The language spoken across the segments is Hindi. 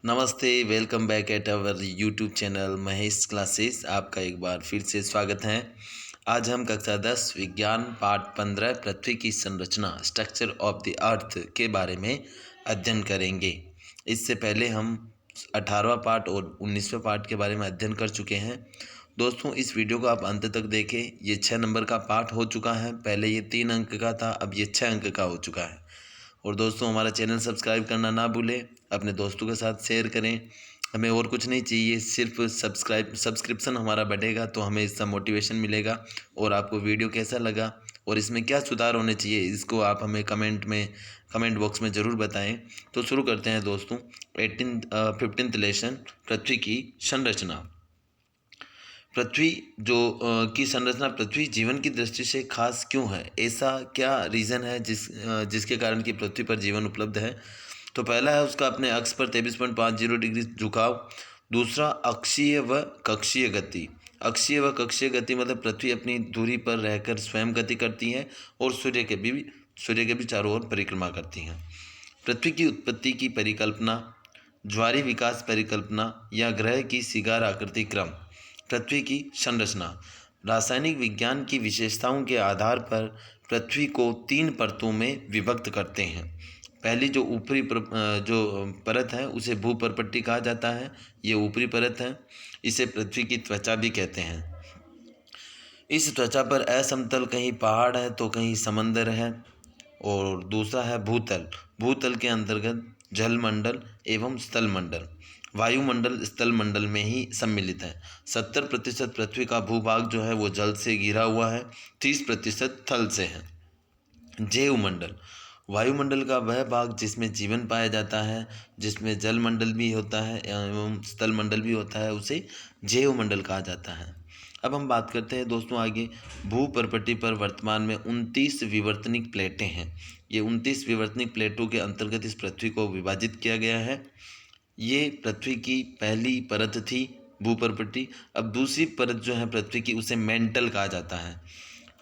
नमस्ते, welcome back at our YouTube channel Mahesh classes. आपका एक बार फिर से स्वागत है। आज हम कक्षा 10 विज्ञान पाठ 15 पृथ्वी की संरचना स्ट्रक्चर ऑफ द अर्थ के बारे में अध्ययन करेंगे। इससे पहले हम 18वां पाठ और 19वें पाठ के बारे में अध्ययन कर चुके हैं। दोस्तों, इस वीडियो को आप अंत तक देखें। ये 6 नंबर का पाठ हो चुका है। पहले ये 3 अंक का था, अब ये 6 अंक का हो चुका है। और दोस्तों, हमारा चैनल सब्सक्राइब करना ना भूलें, अपने दोस्तों के साथ शेयर करें। हमें और कुछ नहीं चाहिए, सिर्फ सब्सक्रिप्शन हमारा बढ़ेगा तो हमें इसका मोटिवेशन मिलेगा। और आपको वीडियो कैसा लगा और इसमें क्या सुधार होने चाहिए, इसको आप हमें कमेंट बॉक्स में ज़रूर बताएं। तो शुरू करते हैं दोस्तों। 15th लेसन, पृथ्वी की संरचना। पृथ्वी की संरचना पृथ्वी जीवन की दृष्टि से खास क्यों है? ऐसा क्या रीज़न है जिसके कारण कि पृथ्वी पर जीवन उपलब्ध है? तो पहला है उसका अपने अक्ष पर 23.50 डिग्री झुकाव। दूसरा, अक्षीय व कक्षीय गति। अक्षीय व कक्षीय गति मतलब पृथ्वी अपनी दूरी पर रहकर स्वयं गति करती है और सूर्य के भी चारों ओर परिक्रमा करती हैं। पृथ्वी की उत्पत्ति की परिकल्पना, ज्वारीय विकास परिकल्पना या ग्रह की सिगार आकृति क्रम। पृथ्वी की संरचना। रासायनिक विज्ञान की विशेषताओं के आधार पर पृथ्वी को 3 परतों में विभक्त करते हैं। पहली जो परत है उसे भूपर्पट्टी कहा जाता है। ये ऊपरी परत है। इसे पृथ्वी की त्वचा भी कहते हैं। इस त्वचा पर असमतल कहीं पहाड़ है तो कहीं समंदर है। और दूसरा है भूतल। भूतल के अंतर्गत जलमंडल एवं स्थलमंडल, वायुमंडल स्थलमंडल में ही सम्मिलित है। 70% पृथ्वी का भूभाग जो है वो जल से घिरा हुआ है, 30% थल से है। जैवमंडल, वायुमंडल का वह भाग जिसमें जीवन पाया जाता है, जिसमें जलमंडल भी होता है एवं स्थलमंडल भी होता है, उसे जैवमंडल कहा जाता है। अब हम बात करते हैं दोस्तों आगे। भूपर्पट्टी पर वर्तमान में 29 विवर्तनिक प्लेटें हैं। ये 29 विवर्तनिक प्लेटों के अंतर्गत इस पृथ्वी को विभाजित किया गया है। ये पृथ्वी की पहली परत थी भूपर्पट्टी। अब दूसरी परत जो है पृथ्वी की, उसे मेंटल कहा जाता है।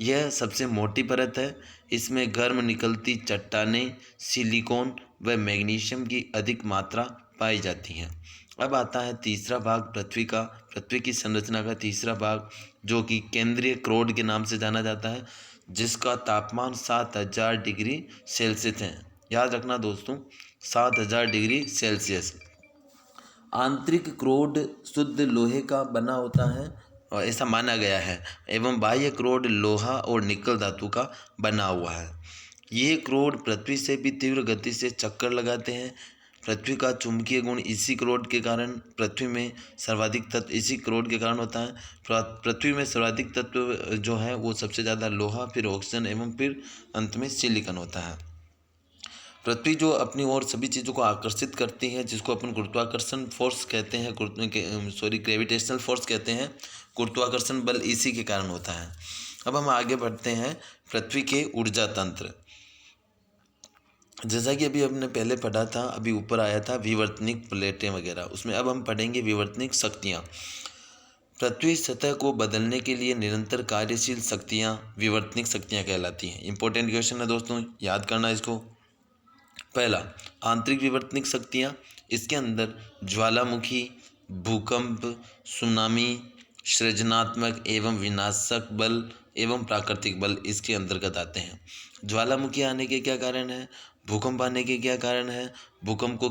यह सबसे मोटी परत है। इसमें गर्म निकलती चट्टानें, सिलिकॉन व मैग्नीशियम की अधिक मात्रा पाई जाती हैं। अब आता है तीसरा भाग पृथ्वी की संरचना का तीसरा भाग, जो कि केंद्रीय क्रोड के नाम से जाना जाता है, जिसका तापमान 7000 डिग्री सेल्सियस है। याद रखना दोस्तों, 7000 डिग्री सेल्सियस। आंतरिक क्रोड शुद्ध लोहे का बना होता है और ऐसा माना गया है, एवं बाह्य क्रोड लोहा और निकल धातु का बना हुआ है। ये क्रोड पृथ्वी से भी तीव्र गति से चक्कर लगाते हैं। पृथ्वी का चुंबकीय गुण इसी क्रोड के कारण पृथ्वी में सर्वाधिक तत्व इसी क्रोड के कारण होता है। पृथ्वी में सर्वाधिक तत्व जो है वो सबसे ज़्यादा लोहा, फिर ऑक्सीजन एवं फिर अंत में सिलिकॉन होता है। पृथ्वी जो अपनी ओर सभी चीज़ों को आकर्षित करती है, जिसको अपन गुरुत्वाकर्षण फोर्स कहते हैं, ग्रेविटेशनल फोर्स कहते हैं। गुरुत्वाकर्षण बल इसी के कारण होता है। अब हम आगे बढ़ते हैं। पृथ्वी के ऊर्जा तंत्र, जैसा कि अभी हमने पहले पढ़ा था, अभी ऊपर आया था विवर्तनिक प्लेटें वगैरह, उसमें अब हम पढ़ेंगे विवर्तनिक शक्तियाँ। पृथ्वी सतह को बदलने के लिए निरंतर कार्यशील शक्तियाँ विवर्तनिक शक्तियाँ कहलाती हैं। इंपॉर्टेंट क्वेश्चन है दोस्तों, याद करना इसको। पहला, आंतरिक विवर्तनिक शक्तियाँ। इसके अंदर ज्वालामुखी, भूकंप, सुनामी, सृजनात्मक एवं विनाशक बल एवं प्राकृतिक बल इसके अंतर्गत आते हैं। ज्वालामुखी आने के क्या कारण है? भूकंप आने के क्या कारण है? भूकंप को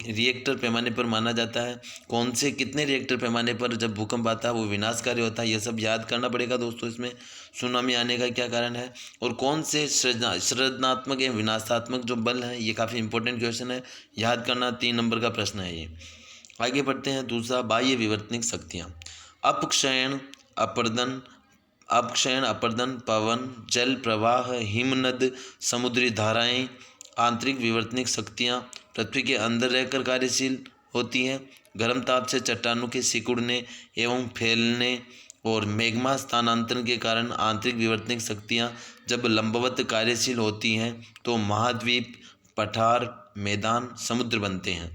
रिएक्टर पैमाने पर माना जाता है। कौन से कितने रिएक्टर पैमाने पर जब भूकंप आता है वो विनाशकारी होता है, ये सब याद करना पड़ेगा दोस्तों इसमें। सुनामी आने का क्या कारण है? और कौन से सृजनात्मक या विनाशात्मक जो बल हैं, ये काफ़ी इंपॉर्टेंट क्वेश्चन है, याद करना। 3 नंबर का प्रश्न है ये। आगे बढ़ते हैं। दूसरा, बाह्य विवर्तनिक शक्तियाँ। अपक्षयण, अपरदन, पवन, जल प्रवाह, हिमनद, समुद्री धाराएं। आंतरिक विवर्तनिक शक्तियाँ पृथ्वी के अंदर रहकर कार्यशील होती हैं। गर्म ताप से चट्टानों के सिकुड़ने एवं फैलने और मैग्मा स्थानांतरण के कारण आंतरिक विवर्तनिक शक्तियाँ जब लंबवत कार्यशील होती हैं तो महाद्वीप, पठार, मैदान, समुद्र बनते हैं।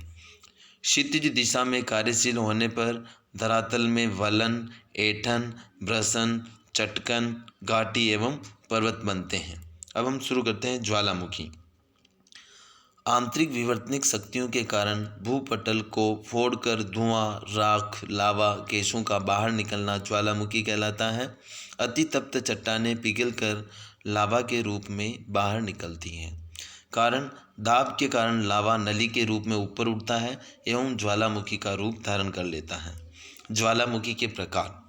क्षितिज दिशा में कार्यशील होने पर धरातल में वलन, ऐंठन, भ्रसन, चटकन, घाटी एवं पर्वत बनते हैं। अब हम शुरू करते हैं ज्वालामुखी। आंतरिक विवर्तनिक शक्तियों के कारण भूपटल को फोड़कर धुआं, राख, लावा, गैसों का बाहर निकलना ज्वालामुखी कहलाता है। अतितप्त चट्टानें पिघलकर लावा के रूप में बाहर निकलती हैं। कारण दाब के कारण लावा नली के रूप में ऊपर उठता है एवं ज्वालामुखी का रूप धारण कर लेता है। ज्वालामुखी के प्रकार।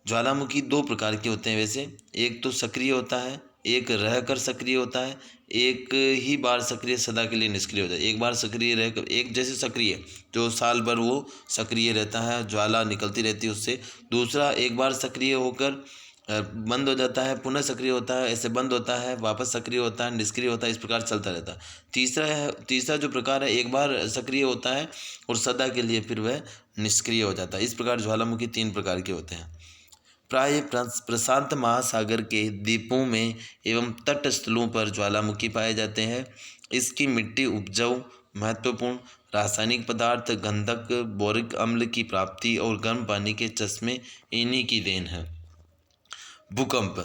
ज्वालामुखी दो प्रकार के होते हैं वैसे। एक तो सक्रिय होता है, एक रहकर सक्रिय होता है, एक ही बार सक्रिय सदा के लिए निष्क्रिय होता है। एक बार सक्रिय रहकर, एक जैसे सक्रिय जो साल भर वो सक्रिय रहता है, ज्वाला निकलती रहती है उससे। दूसरा एक बार सक्रिय होकर बंद हो जाता है, पुनः सक्रिय होता है, ऐसे बंद होता है, वापस सक्रिय होता है, निष्क्रिय होता है, इस प्रकार चलता रहता है। तीसरा जो प्रकार है, एक बार सक्रिय होता है और सदा के लिए फिर वह निष्क्रिय हो जाता है। इस प्रकार ज्वालामुखी 3 प्रकार के होते हैं। प्राय प्रशांत महासागर के द्वीपों में एवं तट स्थलों पर ज्वालामुखी पाए जाते हैं। इसकी मिट्टी उपजाऊ, महत्वपूर्ण रासायनिक पदार्थ, गंधक, बोरिक अम्ल की प्राप्ति और गर्म पानी के चश्मे इन्हीं की देन है। भूकंप।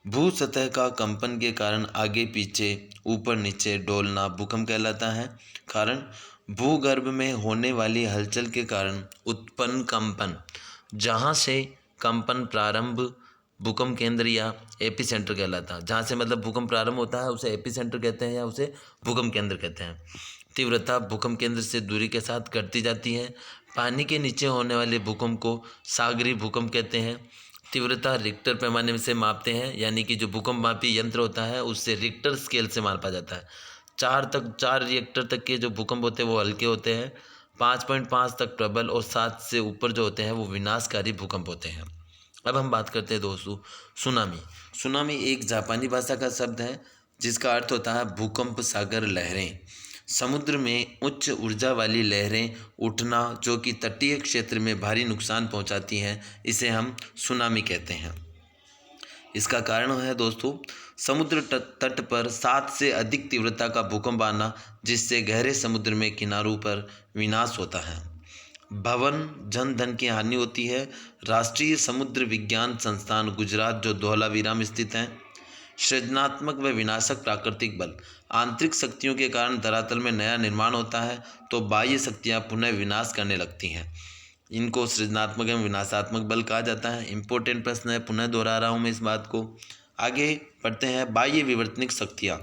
भू सतह का कंपन के कारण आगे पीछे, ऊपर नीचे डोलना भूकंप कहलाता है। कारण भूगर्भ में होने वाली हलचल के कारण उत्पन्न कंपन। जहाँ से कंपन प्रारंभ भूकंप केंद्र या एपिसेंटर कहलाता है। जहाँ से मतलब भूकंप प्रारंभ होता है उसे एपिसेंटर कहते हैं या उसे भूकंप केंद्र कहते हैं। तीव्रता भूकंप केंद्र से दूरी के साथ घटती जाती है। पानी के नीचे होने वाले भूकंप को सागरी भूकंप कहते हैं। तीव्रता रिक्टर पैमाने से मापते हैं, यानी कि जो भूकंप मापी यंत्र होता है उससे रिक्टर स्केल से मापा जाता है। 4 रिएक्टर तक के जो भूकंप होते हैं वो हल्के होते हैं, 5.5 तक प्रबल और 7 से ऊपर जो होते हैं वो विनाशकारी भूकंप होते हैं। अब हम बात करते हैं दोस्तों सुनामी। सुनामी एक जापानी भाषा का शब्द है जिसका अर्थ होता है भूकंप सागर लहरें। समुद्र में उच्च ऊर्जा वाली लहरें उठना जो कि तटीय क्षेत्र में भारी नुकसान पहुंचाती हैं, इसे हम सुनामी कहते हैं। इसका कारण है दोस्तों समुद्र तट पर 7 से अधिक तीव्रता का भूकंप आना, जिससे गहरे समुद्र में किनारों पर विनाश होता है, भवन जन धन की हानि होती है। राष्ट्रीय समुद्र विज्ञान संस्थान गुजरात जो धौलावीरा में स्थित है। सृजनात्मक व विनाशक प्राकृतिक बल। आंतरिक शक्तियों के कारण धरातल में नया निर्माण होता है तो बाह्य शक्तियां पुनः विनाश करने लगती हैं। इनको सृजनात्मक एवं विनाशात्मक बल कहा जाता है। इंपॉर्टेंट प्रश्न है, पुनः दोहरा रहा हूँ मैं इस बात को। आगे पढ़ते हैं। बाह्य विवर्तनिक शक्तियाँ।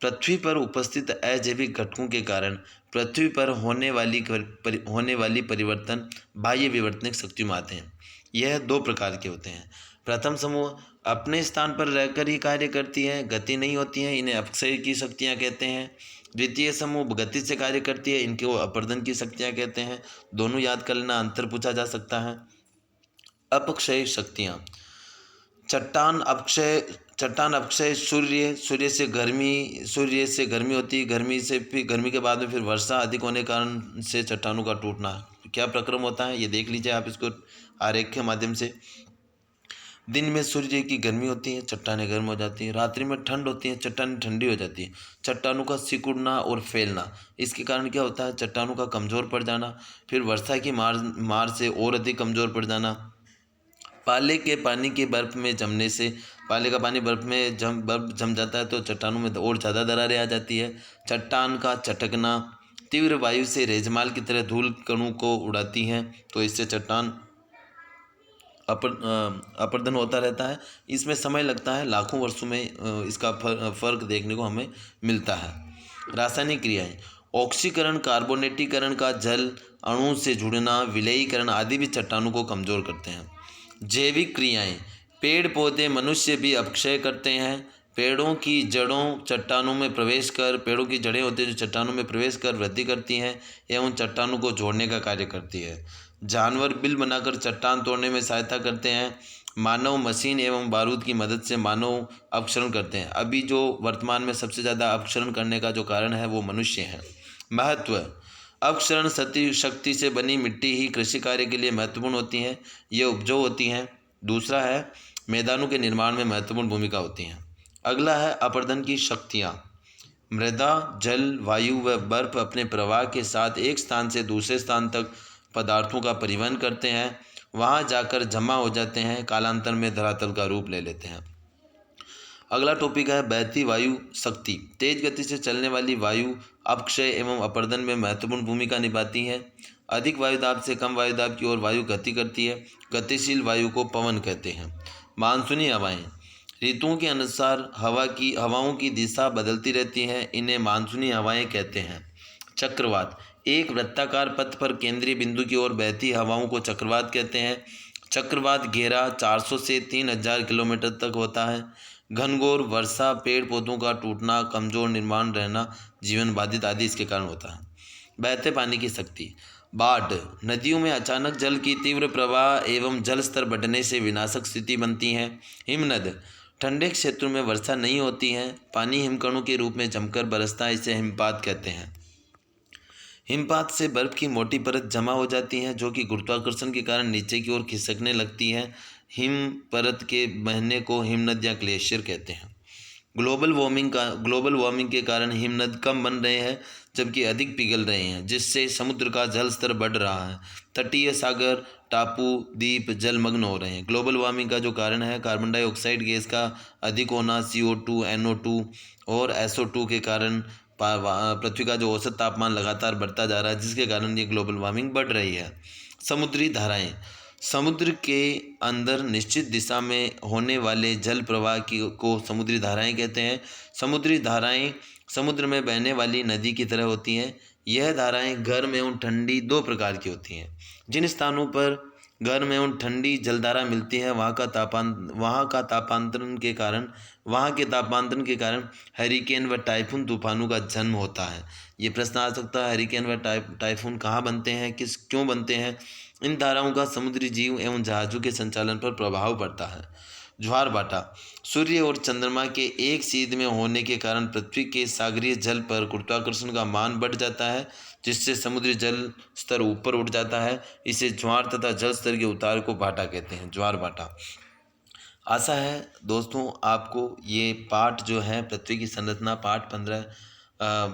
पृथ्वी पर उपस्थित अजैविक घटकों के कारण पृथ्वी पर होने वाली परिवर्तन बाह्य विवर्तनिक शक्तियों में आते हैं। यह 2 प्रकार के होते हैं। प्रथम समूह अपने स्थान पर रहकर ही कार्य करती है, गति नहीं होती है, इन्हें अपक्षय की शक्तियाँ कहते हैं। द्वितीय समूह गति से कार्य करती है, इनको अपरदन की शक्तियाँ कहते हैं। दोनों याद कर लेना, अंतर पूछा जा सकता है। अपक्षय शक्तियाँ। चट्टान अपक्षय सूर्य से गर्मी होती है, गर्मी के बाद में फिर वर्षा अधिक होने के कारण से चट्टानों का टूटना। क्या प्रक्रम होता है ये देख लीजिए आप इसको आरेख के माध्यम से। दिन में सूर्य की गर्मी होती है, चट्टानें गर्म हो जाती हैं। रात्रि में ठंड होती है, चट्टानें ठंडी हो जाती है। चट्टानों का सिकुड़ना और फैलना, इसके कारण क्या होता है चट्टानों का कमज़ोर पड़ जाना, फिर वर्षा की मार से और अधिक कमज़ोर पड़ जाना। पाले के पानी के बर्फ़ में जमने से, पाले का पानी बर्फ़ जम जाता है तो चट्टानों में और ज़्यादा दरारें आ जाती है। चट्टान का चटकना। तीव्र वायु से रेजमाल की तरह धूल कणों को उड़ाती हैं तो इससे चट्टान अपरदन होता रहता है। इसमें समय लगता है, लाखों वर्षों में इसका फर्क देखने को हमें मिलता है। रासायनिक क्रियाएं। ऑक्सीकरण, कार्बोनेटीकरण का जल अणु से जुड़ना, विलयीकरण आदि भी चट्टानों को कमज़ोर करते हैं। जैविक क्रियाएं। पेड़ पौधे मनुष्य भी अपक्षय करते हैं। पेड़ों की जड़ों चट्टानों में प्रवेश कर, पेड़ों की जड़ें होती हैं जो चट्टानों में प्रवेश कर वृद्धि करती हैं एवं चट्टानों को जोड़ने का कार्य करती है। जानवर बिल बनाकर चट्टान तोड़ने में सहायता करते हैं। मानव मशीन एवं बारूद की मदद से मानव अपक्षरण करते हैं। अभी जो वर्तमान में सबसे ज़्यादा अपक्षरण करने का जो कारण है वो मनुष्य हैं। महत्व। अपक्षरण शक्ति से बनी मिट्टी ही कृषि कार्य के लिए महत्वपूर्ण होती हैं, ये उपजाऊ होती हैं। दूसरा है मैदानों के निर्माण में महत्वपूर्ण भूमिका होती हैं। अगला है अपरदन की शक्तियाँ। मृदा, जल, वायु व बर्फ अपने प्रवाह के साथ एक स्थान से दूसरे स्थान तक पदार्थों का परिवहन करते हैं, वहाँ जाकर जमा हो जाते हैं, कालांतर में धरातल का रूप ले लेते हैं। अगला टॉपिक है बहती वायु शक्ति। तेज गति से चलने वाली वायु अपक्षय एवं अपर्दन में महत्वपूर्ण भूमिका निभाती है। अधिक वायुदाब से कम वायुदाब की ओर वायु गति करती है। गतिशील वायु को पवन कहते हैं। मानसूनी हवाएं ऋतुओं के अनुसार हवाओं की दिशा बदलती रहती है, इन्हें मानसूनी हवाएं कहते हैं। चक्रवात एक वृत्ताकार पथ पर केंद्रीय बिंदु की ओर बहती हवाओं को चक्रवात कहते हैं। चक्रवात घेरा 400 से 3000 किलोमीटर तक होता है। घनघोर वर्षा, पेड़ पौधों का टूटना, कमजोर निर्माण रहना, जीवन बाधित आदि इसके कारण होता है। बहते पानी की शक्ति बाढ़ नदियों में अचानक जल की तीव्र प्रवाह एवं जल स्तर बढ़ने से विनाशक स्थिति बनती है। हिमनद ठंडे क्षेत्रों में वर्षा नहीं होती है, पानी हिमकणों के रूप में जमकर बरसता है, इसे हिमपात कहते हैं। हिमपात से बर्फ की मोटी परत जमा हो जाती है जो कि गुरुत्वाकर्षण के कारण नीचे की ओर खिसकने लगती है। हिम परत के बहने को हिमनद या ग्लेशियर कहते हैं। ग्लोबल वार्मिंग के कारण हिमनद कम बन रहे हैं जबकि अधिक पिघल रहे हैं, जिससे समुद्र का जल स्तर बढ़ रहा है। तटीय सागर, टापू, द्वीप जलमग्न हो रहे हैं। ग्लोबल वार्मिंग का जो कारण है कार्बन डाइऑक्साइड गैस का अधिक होना, CO2, NO2 और SO2 के कारण पृथ्वी का जो औसत तापमान लगातार बढ़ता जा रहा है, जिसके कारण ये ग्लोबल वार्मिंग बढ़ रही है। समुद्री धाराएं समुद्र के अंदर निश्चित दिशा में होने वाले जल प्रवाह को समुद्री धाराएं कहते हैं। समुद्री धाराएं समुद्र में बहने वाली नदी की तरह होती हैं। यह धाराएं गर्म एवं ठंडी दो प्रकार की होती हैं। जिन स्थानों पर गर्म एवं ठंडी जलधारा मिलती है वहाँ के तापांतरण के कारण हरिकेन व टाइफून तूफानों का जन्म होता है। ये प्रश्न आ सकता है, हरिकेन व टाइफून कहाँ बनते हैं, क्यों बनते हैं? इन धाराओं का समुद्री जीव एवं जहाज़ों के संचालन पर प्रभाव पड़ता है। ज्वार भाटा सूर्य और चंद्रमा के एक सीध में होने के कारण पृथ्वी के सागरीय जल पर गुरुत्वाकर्षण का मान बढ़ जाता है, जिससे समुद्री जल स्तर ऊपर उठ जाता है। इसे ज्वार तथा जल स्तर के उतार को भाटा कहते हैं, ज्वार भाटा। आशा है दोस्तों आपको ये पाठ जो है पृथ्वी की संरचना पाठ 15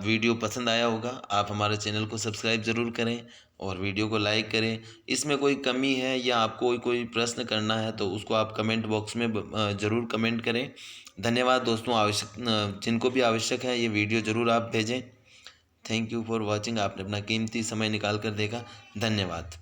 वीडियो पसंद आया होगा। आप हमारे चैनल को सब्सक्राइब ज़रूर करें और वीडियो को लाइक करें। इसमें कोई कमी है या आपको कोई प्रश्न करना है तो उसको आप कमेंट बॉक्स में ज़रूर कमेंट करें। धन्यवाद दोस्तों। जिनको भी आवश्यक है ये वीडियो ज़रूर आप भेजें। Thank you for watching. आपने अपना कीमती समय निकाल कर देखा, धन्यवाद।